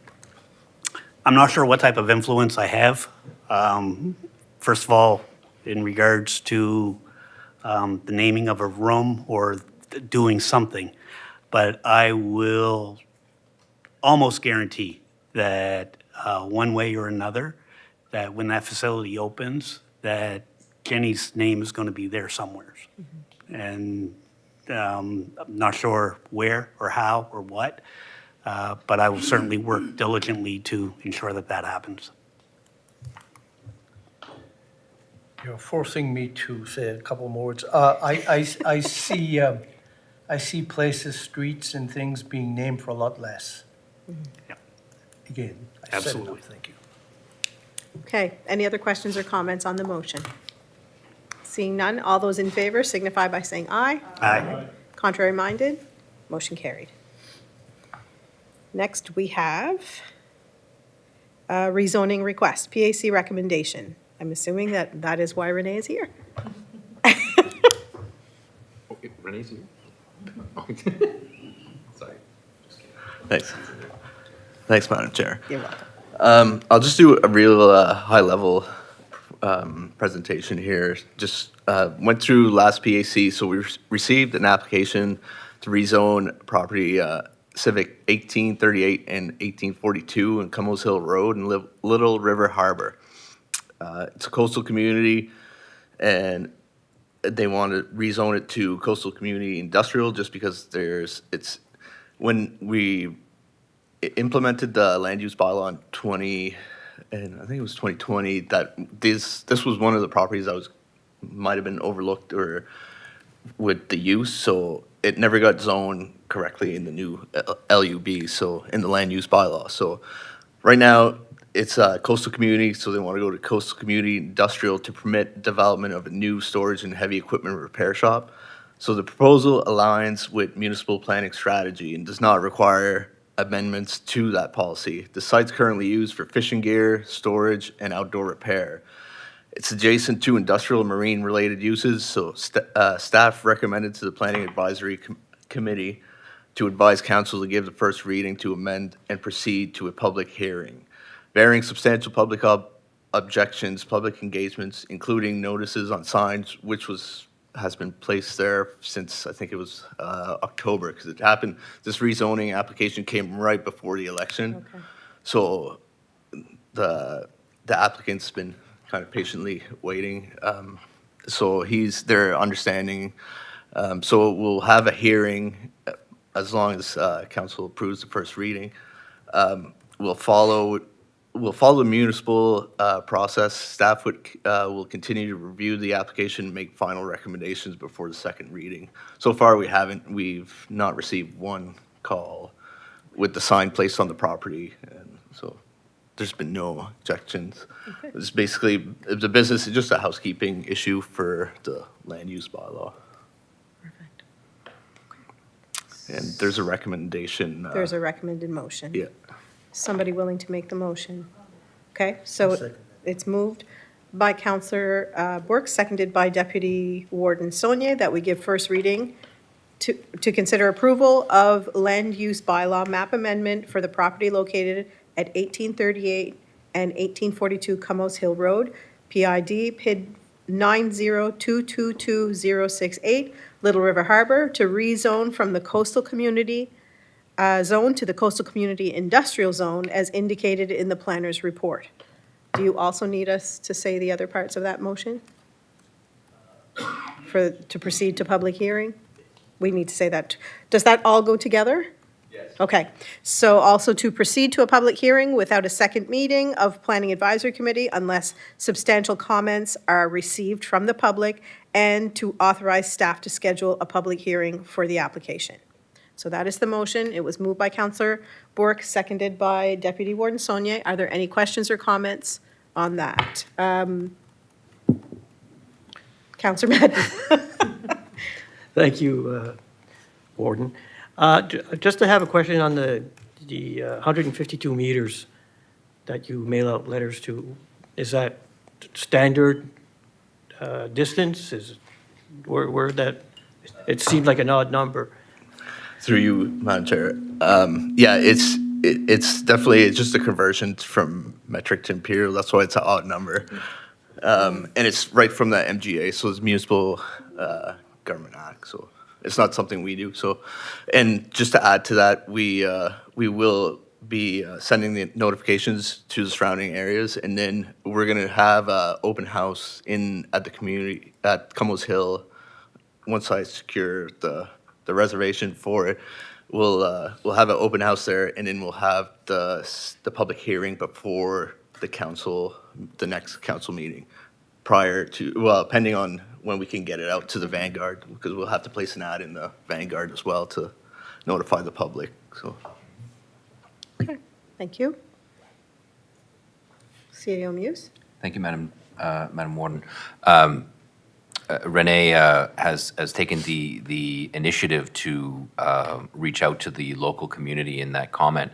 not sure what type of influence I have. First of all, in regards to the naming of a room or doing something, but I will almost guarantee that one way or another, that when that facility opens, that Jenny's name is going to be there somewhere. And I'm not sure where or how or what, but I will certainly work diligently to ensure that that happens. You're forcing me to say a couple more words. I see places, streets, and things being named for a lot less. Yeah. Again, I said Absolutely. enough, thank you. okay. Any other questions or comments on the motion? Seeing none, all those in favor signify by saying aye. Aye. Contrary minded, motion carried. Next, we have a rezoning request, PAC recommendation. I'm assuming that that is why Renee is here. Renee's here? Sorry. Thanks. Thanks, Madam Chair. You're welcome. I'll just do a real high-level presentation here. Just went through last PAC, so we received an application to rezone property Civic 1838 and 1842 in Cummels Hill Road in Little River Harbor. It's a coastal community, and they want to rezone it to coastal community industrial just because when we implemented the land use bylaw in and I think it was 2020, that this was one of the properties that might have been overlooked or with the use, so it never got zoned correctly in the new LUB, so in the land use bylaw. So right now, it's a coastal community, so they want to go to coastal community industrial to permit development of a new storage and heavy equipment repair shop. So the proposal aligns with municipal planning strategy and does not require amendments to that policy. The site's currently used for fishing gear, storage, and outdoor repair. It's adjacent to industrial and marine-related uses, so staff recommended to the Planning Advisory Committee to advise council to give the first reading to amend and proceed to a public hearing. Bearing substantial public objections, public engagements, including notices on signs, which has been placed there since, I think it was October, because it happened, this rezoning application came right before the election. Okay. So the applicant's been kind of patiently waiting. So they're understanding. So we'll have a hearing as long as council approves the first reading. We'll follow the municipal process. Staff will continue to review the application and make final recommendations before the second reading. So far, we've not received one call with the sign placed on the property, and so there's been no objections. It's basically, the business is just a housekeeping issue for the land use bylaw. Perfect. And there's a recommendation. There's a recommended motion. Yeah. Somebody willing to make the motion? Okay, so second it's moved by Councillor Bork, seconded by Deputy Warden Saunier, that we give first reading to consider approval of land use bylaw map amendment for the property located at 1838 and 1842 Cummels Hill Road, PID 902222068, Little River Harbor, to rezone from the coastal community zone to the coastal community industrial zone as indicated in the planner's report. Do you also need us to say the other parts of that motion? To proceed to public hearing? We need to say that. Does that all go together? Yes. Okay. So also to proceed to a public hearing without a second meeting of Planning Advisory Committee unless substantial comments are received from the public, and to authorize staff to schedule a public hearing for the application. So that is the motion. It was moved by Councillor Bork, seconded by Deputy Warden Saunier. Are there any questions or comments on that? Counselor Madden. Thank you, Warden. Just to have a question on the 152 meters that you mail out letters to, is that standard distance? Is where that, it seemed like an odd number. Through you, Madam Chair. Yeah, it's definitely just a conversion from metric to imperial. That's why it's an odd number. And it's right from the MGA, so it's Municipal Government Act. So it's not something we do. So, and just to add to that, we will be sending the notifications to the surrounding areas, and then we're gonna have an open house at the community at Cummel's Hill. Once I secure the reservation for it, we'll have an open house there, and then we'll have the public hearing before the next council meeting, prior to, well, depending on when we can get it out to the Vanguard, because we'll have to place an ad in the Vanguard as well to notify the public, so. Okay, thank you. CAO Muse? Thank you, Madam Warden. Renee has taken the initiative to reach out to the local community in that comment.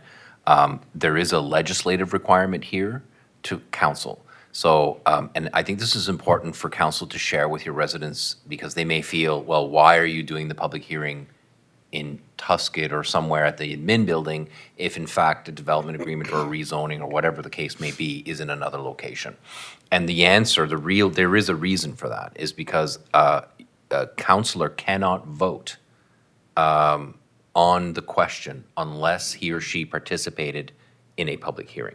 There is a legislative requirement here to council. So, and I think this is important for council to share with your residents, because they may feel, well, why are you doing the public hearing in Tuscott or somewhere at the admin building if in fact a development agreement or a rezoning or whatever the case may be is in another location? And the answer, there is a reason for that, is because a councillor cannot vote on the question unless he or she participated in a public hearing.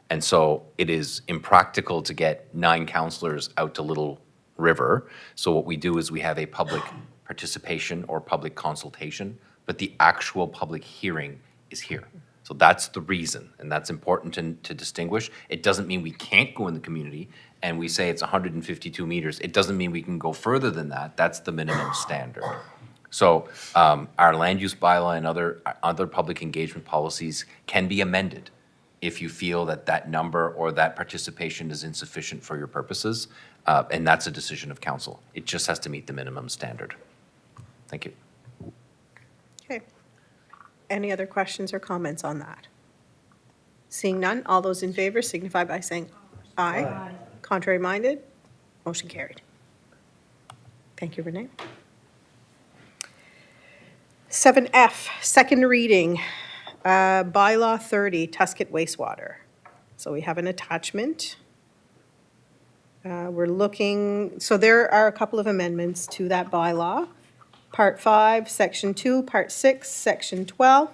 And so it is impractical to get 9 councillors out to Little River. So what we do is we have a public participation or public consultation, but the actual public hearing is here. So that's the reason, and that's important to distinguish. It doesn't mean we can't go in the community, and we say it's 152 meters. It doesn't mean we can go further than that. That's the minimum standard. So our land use bylaw and other public engagement policies can be amended if you feel that that number or that participation is insufficient for your purposes, and that's a decision of council. It just has to meet the minimum standard. Thank you. Okay. Any other questions or comments on that? Seeing none, all those in favor signify by saying aye. Aye. Contrary minded, motion carried. Thank you, Renee. 7F, second reading, bylaw 30, Tuscott wastewater. So we have an attachment. We're looking, so there are a couple of amendments to that bylaw. Part 5, Section 2, Part 6, Section 12.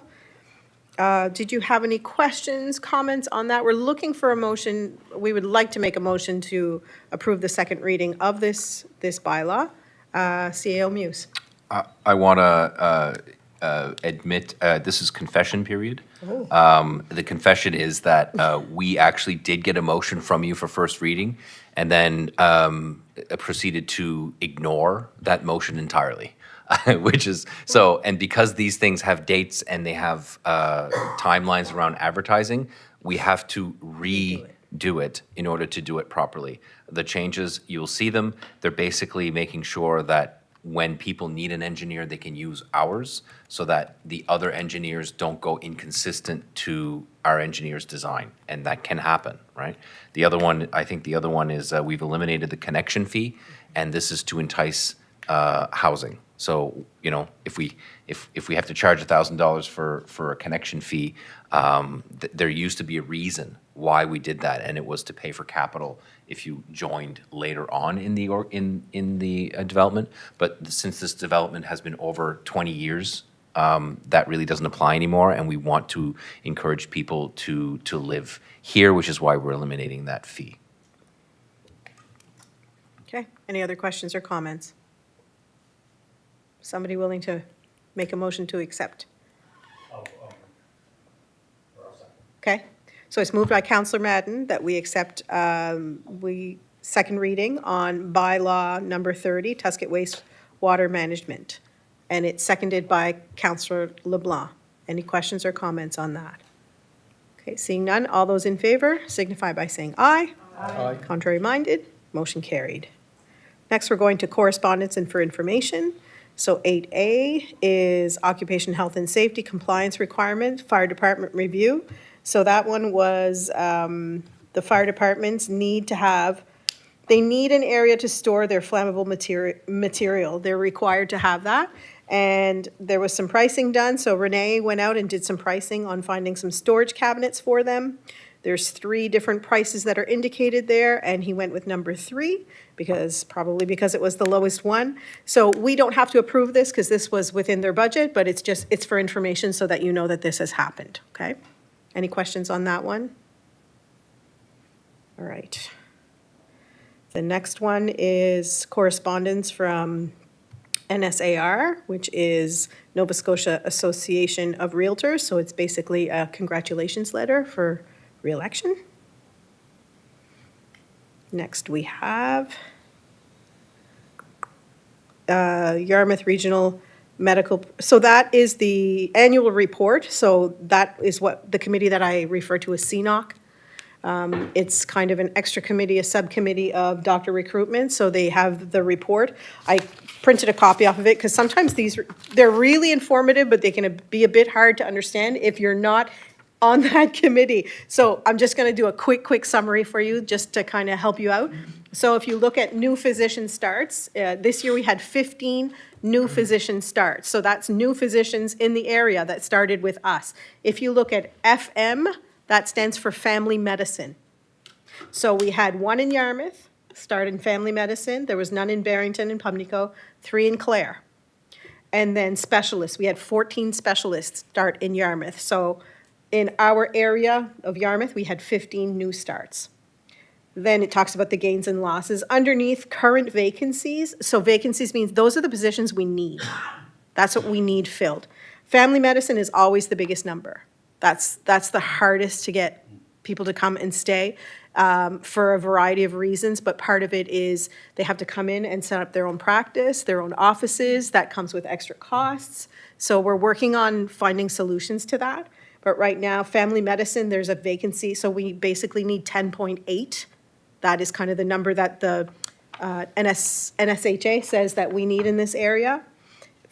Did you have any questions, comments on that? We're looking for a motion. We would like to make a motion to approve the second reading of this bylaw. CAO Muse. I want to admit, this is confession period. The confession is that we actually did get a motion from you for first reading, and then proceeded to ignore that motion entirely. Which is, so, and because these things have dates and they have timelines around advertising, we have to redo it in order to do it properly. The changes, you'll see them, they're basically making sure that when people need an engineer, they can use ours, so that the other engineers don't go inconsistent to our engineer's design, and that can happen, right? The other one, I think the other one is we've eliminated the connection fee, and this is to entice housing. So, you know, if we have to charge $1,000 for a connection fee, there used to be a reason why we did that, and it was to pay for capital if you joined later on in the development. But since this development has been over 20 years, that really doesn't apply anymore, and we want to encourage people to live here, which is why we're eliminating that fee. Okay, any other questions or comments? Somebody willing to make a motion to accept? Okay, so it's moved by Councillor Madden that we accept, second reading on bylaw number 30, Tuscott wastewater management. And it's seconded by Councillor LeBlanc. Any questions or comments on that? Okay, seeing none, all those in favor signify by saying aye. Aye. Contrary minded, motion carried. Next, we're going to correspondence and for information. So 8A is occupation, health, and safety compliance requirement, fire department review. So that one was, the fire departments need to have, they need an area to store their flammable material. They're required to have that. And there was some pricing done, so Renee went out and did some pricing on finding some storage cabinets for them. There's 3 different prices that are indicated there, and he went with number 3, probably because it was the lowest one. So we don't have to approve this, because this was within their budget, but it's for information so that you know that this has happened, okay? Any questions on that one? All right. The next one is correspondence from NSAR, which is Nova Scotia Association of Realtors. So it's basically a congratulations letter for re-election. Next, we have Yarmouth Regional Medical. So that is the annual report. So that is what the committee that I refer to as CNOC. It's kind of an extra committee, a subcommittee of doctor recruitment, so they have the report. I printed a copy off of it, because sometimes they're really informative, but they can be a bit hard to understand if you're not on that committee. So I'm just gonna do a quick summary for you, just to kind of help you out. So if you look at new physician starts, this year we had 15 new physician starts. So that's new physicians in the area that started with us. If you look at FM, that stands for family medicine. So we had 1 in Yarmouth, start in family medicine. There was none in Barrington and Pumlico, 3 in Clare. And then specialists, we had 14 specialists start in Yarmouth. So in our area of Yarmouth, we had 15 new starts. Then it talks about the gains and losses. Underneath, current vacancies. So vacancies means those are the positions we need. That's what we need filled. Family medicine is always the biggest number. That's the hardest to get people to come and stay for a variety of reasons, but part of it is they have to come in and set up their own practice, their own offices. That comes with extra costs. So we're working on finding solutions to that. But right now, family medicine, there's a vacancy, so we basically need 10.8. That is kind of the number that the NSHA says that we need in this area.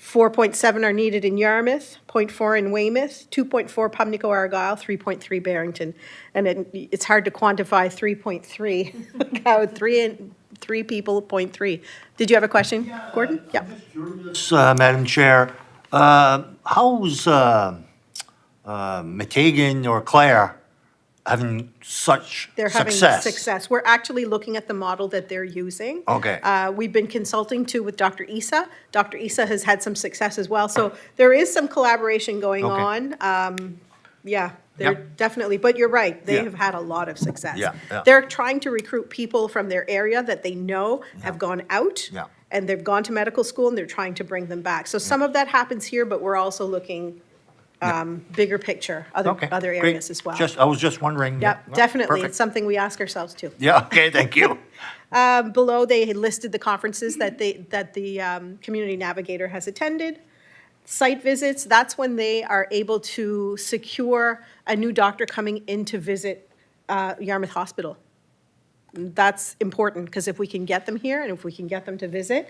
4.7 are needed in Yarmouth, 0.4 in Weymouth, 2.4 Pumlico Argyle, 3.3 Barrington. And it's hard to quantify 3.3. How 3 people, 0.3. Did you have a question, Gordon? Yeah. Madam Chair, how's Metagan or Claire having such They're having success? success. We're actually looking at the model that they're using. Okay. We've been consulting too with Dr. Issa. Dr. Issa has had some success as well. So there is some collaboration going Okay. on. Yeah, they're Yep. definitely, but you're right, they Yeah. have had a lot of success. Yeah, yeah. They're trying to recruit people from their area that they know have gone out. Yeah. And they've gone to medical school and they're trying to bring them back. So some of that happens here, but we're also looking bigger picture, Okay, other great. areas as well. I was just wondering. Yeah, definitely. Perfect. It's something we ask ourselves too. Yeah, okay, thank you. Below, they had listed the conferences that the Community Navigator has attended. Site visits, that's when they are able to secure a new doctor coming in to visit Yarmouth Hospital. That's important, because if we can get them here and if we can get them to visit,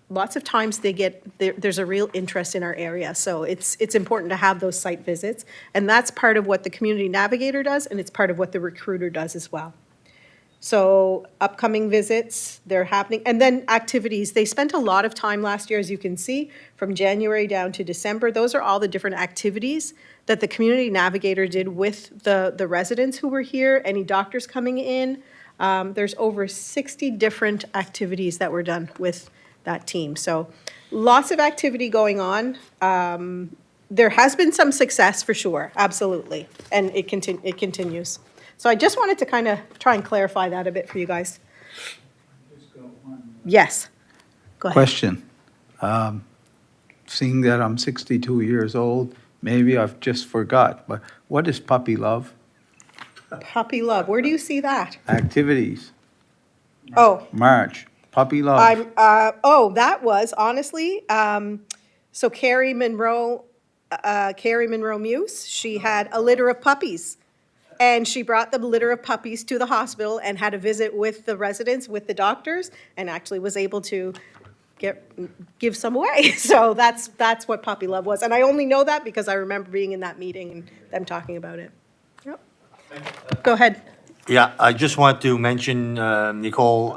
lots of times there's a real interest in our area. So it's important to have those site visits. And that's part of what the Community Navigator does, and it's part of what the recruiter does as well. So upcoming visits, they're happening. And then activities, they spent a lot of time last year, as you can see, from January down to December. Those are all the different activities that the Community Navigator did with the residents who were here, any doctors coming in. There's over 60 different activities that were done with that team. So lots of activity going on. There has been some success for sure, absolutely, and it continues. So I just wanted to kind of try and clarify that a bit for you guys. Yes, go ahead. Question. Seeing that I'm 62 years old, maybe I've just forgot, but what is puppy love? Puppy love, where do you see that? Activities, Oh, March, puppy love. that was honestly, so Carrie Monroe Muse, she had a litter of puppies And she brought the litter of puppies to the hospital and had a visit with the residents, with the doctors, and actually was able to give some away. So that's what Puppy Love was. And I only know that because I remember being in that meeting and them talking about it. Yep. Go ahead. Yeah, I just want to mention, Nicole,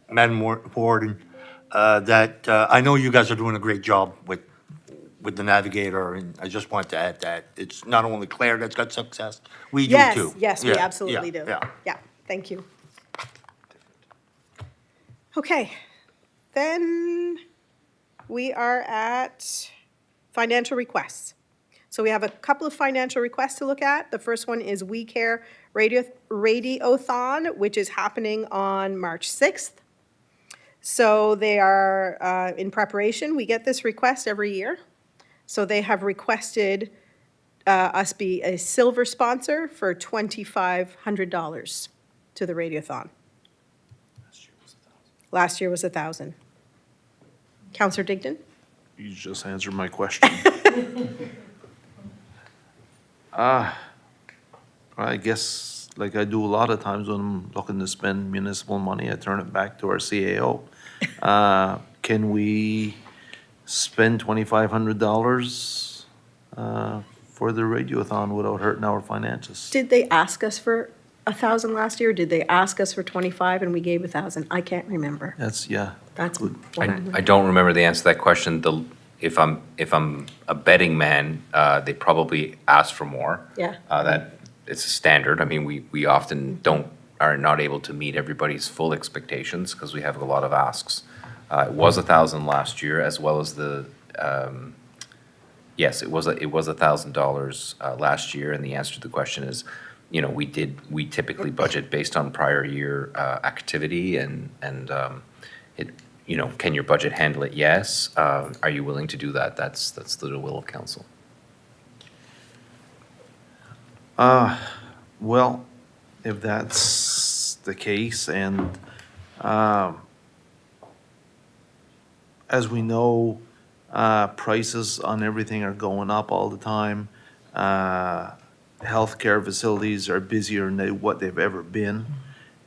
Madam Warden, that I know you guys are doing a great job with the Navigator, and I just want to add that it's not only Claire that's got success, we do Yes, too. yes, we Yeah, absolutely yeah, do. Yeah. Yeah, thank you. Okay, then we are at financial requests. So we have a couple of financial requests to look at. The first one is We Care Radiothon, which is happening on March 6th. So they are in preparation. We get this request every year. So they have requested us be a silver sponsor for $2,500 to the Radiothon. Last year was 1,000. Counselor Digdon? You just answered my question. I guess, like I do a lot of times when I'm looking to spend municipal money, I turn it back to our CAO. Can we spend $2,500 for the Radiothon without hurting our finances? Did they ask us for 1,000 last year? Did they ask us for 25 and we gave 1,000? I can't remember. That's, yeah. That's good. what I don't remember the answer to that question. If I'm a betting man, they probably ask for more. Yeah. That it's a standard. I mean, we often are not able to meet everybody's full expectations because we have a lot of asks. It was 1,000 last year, as well as yes, it was $1,000 last year, and the answer to the question is, we typically budget based on prior year activity, and can your budget handle it? Yes. Are you willing to do that? That's the will of council. Well, if that's the case, and as we know, prices on everything are going up all the time. Healthcare facilities are busier than what they've ever been.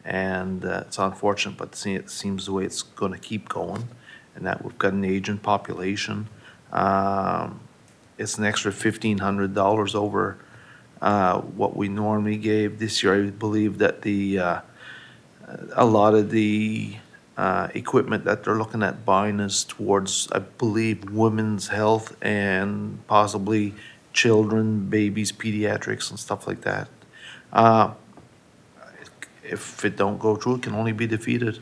And it's unfortunate, but it seems the way it's going to keep going, and that we've got an aging population. It's an extra $1,500 over what we normally gave. This year, I believe that a lot of the equipment that they're looking at buying is towards, I believe, women's health and possibly children, babies, pediatrics, and stuff like that. If it don't go through, it can only be defeated.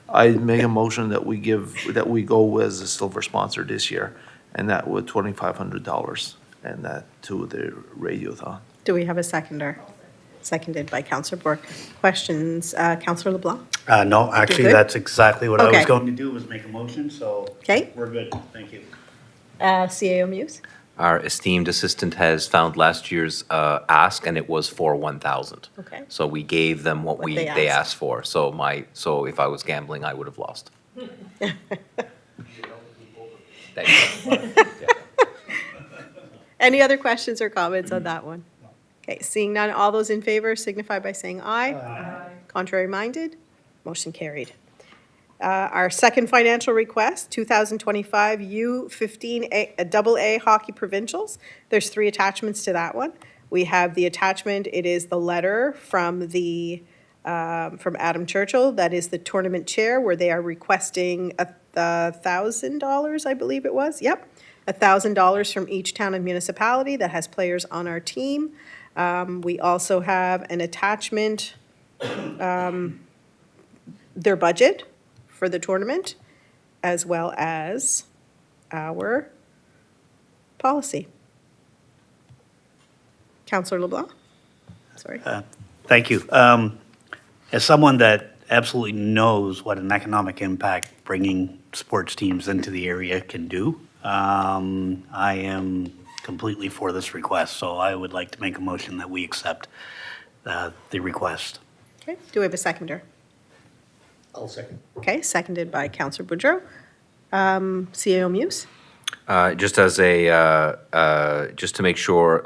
I make a motion that we go as a silver sponsor this year, and that with $2,500, and that to the Radiothon. Do we have a seconder? Seconded by Counselor Bork. Questions, Counselor LeBlanc? No, actually, good? that's exactly what I was Okay. going to do, was make a motion, so Okay. we're good. Thank you. CAO Muse? Our esteemed assistant has found last year's ask, and it was for 1,000. Okay. So we gave them what What they they asked for. So if I was gambling, I would have lost. Any other questions or comments on that one? Okay, seeing none, all those in favor signify by saying aye. Aye. Contrary minded, motion carried. Our second financial request, 2025 U15 AA Hockey Provincials. There's 3 attachments to that one. We have the attachment, it is the letter from from Adam Churchill, that is the tournament chair, where they are requesting $1,000, I believe it was, yep. $1,000 from each town and municipality that has players on our team. We also have an attachment, their budget for the tournament, as well as our policy. Counselor LeBlanc? Sorry. Thank you. As someone that absolutely knows what an economic impact bringing sports teams into the area can do, I am completely for this request, so I would like to make a motion that we accept the request. Okay, do we have a seconder? I'll second. Okay, seconded by Counselor Boudreau. CAO Muse? Just as just to make sure,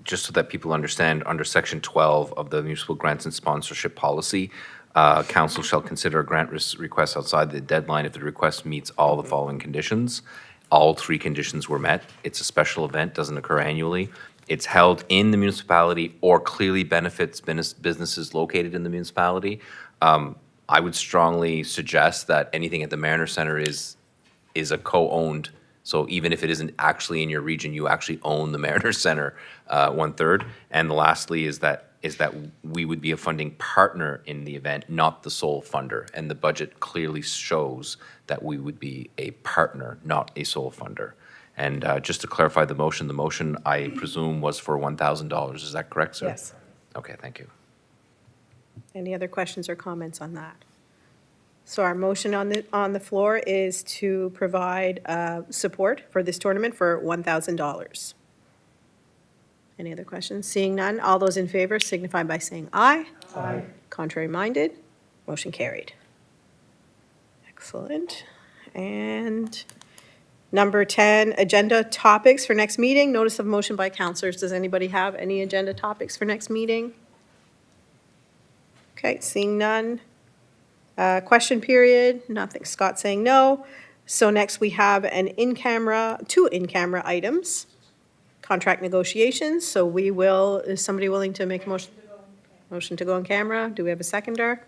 just so that people understand, under section 12 of the municipal grants and sponsorship policy, council shall consider a grant request outside the deadline if the request meets all the following conditions. All three conditions were met. It's a special event, doesn't occur annually. It's held in the municipality or clearly benefits businesses located in the municipality. I would strongly suggest that anything at the Mariner Center is a co-owned, so even if it isn't actually in your region, you actually own the Mariner Center 1/3. And lastly is that we would be a funding partner in the event, not the sole funder. And the budget clearly shows that we would be a partner, not a sole funder. And just to clarify the motion, I presume, was for $1,000. Is that correct, sir? Yes. Okay, thank you. Any other questions or comments on that? So our motion on the floor is to provide support for this tournament for $1,000. Any other questions? Seeing none, all those in favor signify by saying aye. Aye. Contrary minded, motion carried. Excellent. And number 10, agenda topics for next meeting. Notice of motion by councilors. Does anybody have any agenda topics for next meeting? Okay, seeing none. Question period, nothing. Scott saying no. So next we have two in-camera items. Contract negotiations, so we will, is somebody willing to make a motion? Motion to go on camera. Do we have a seconder?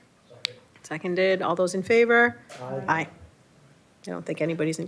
Seconded. All those in favor? Aye. I don't think anybody's in